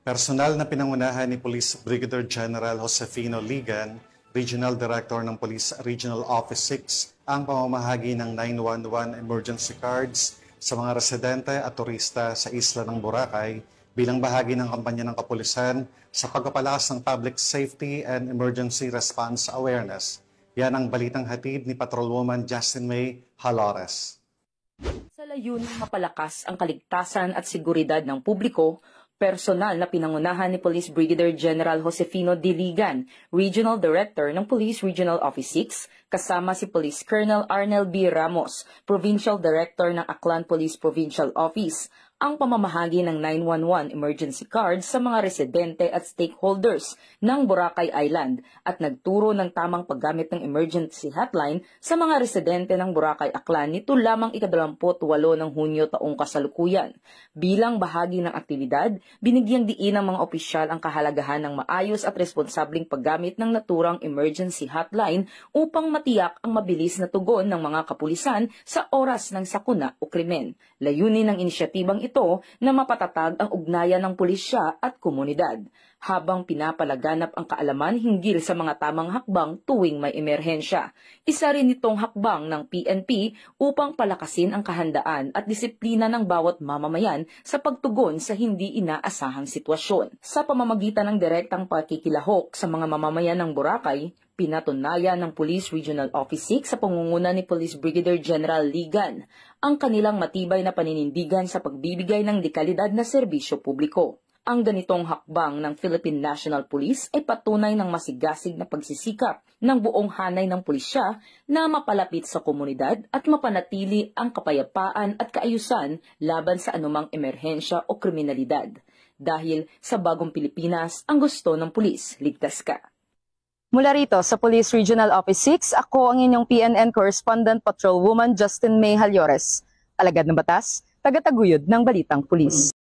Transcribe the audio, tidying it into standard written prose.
Personal na pinangunahan ni Police Brigadier General Josefino Ligan, Regional Director ng Police Regional Office 6, ang pamamahagi ng 911 emergency cards sa mga residente at turista sa isla ng Boracay bilang bahagi ng kampanya ng kapulisan sa pagpapalakas ng public safety and emergency response awareness. Yan ang balitang hatid ni Patrolwoman Justin May Halores. Sa layuning mapalakas ang kaligtasan at seguridad ng publiko, personal na pinangunahan ni Police Brigadier General Josefino Diligan, Regional Director ng Police Regional Office 6, kasama si Police Colonel Arnel B. Ramos, Provincial Director ng Aklan Police Provincial Office, ang pamamahagi ng 911 emergency cards sa mga residente at stakeholders ng Boracay Island at nagturo ng tamang paggamit ng emergency hotline sa mga residente ng Boracay Aklan nito lamang ika-28 ng Hunyo taong kasalukuyan. Bilang bahagi ng aktibidad, binigyang diin ng mga opisyal ang kahalagahan ng maayos at responsabling paggamit ng naturang emergency hotline upang matiyak ang mabilis na tugon ng mga kapulisan sa oras ng sakuna o krimen. Layunin ng inisyatibang ito na mapatatag ang ugnayan ng pulisya at komunidad, habang pinapalaganap ang kaalaman hinggil sa mga tamang hakbang tuwing may emerhensya. Isa rin itong hakbang ng PNP upang palakasin ang kahandaan at disiplina ng bawat mamamayan sa pagtugon sa hindi inaasahang sitwasyon. Sa pamamagitan ng direktang pakikilahok sa mga mamamayan ng Boracay, pinatunayan ng Police Regional Office 6 sa pangunguna ni Police Brigadier General Ligan ang kanilang matibay na paninindigan sa pagbibigay ng dekalidad na serbisyo publiko. Ang ganitong hakbang ng Philippine National Police ay patunay ng masigasig na pagsisikap ng buong hanay ng pulisya na mapalapit sa komunidad at mapanatili ang kapayapaan at kaayusan laban sa anumang emerhensya o kriminalidad. Dahil sa bagong Pilipinas, ang gusto ng pulis, ligtas ka. Mula rito sa Police Regional Office 6, ako ang inyong PNN Correspondent Patrolwoman Justin May Halores. Alagad ng batas, tagataguyod ng Balitang Pulis.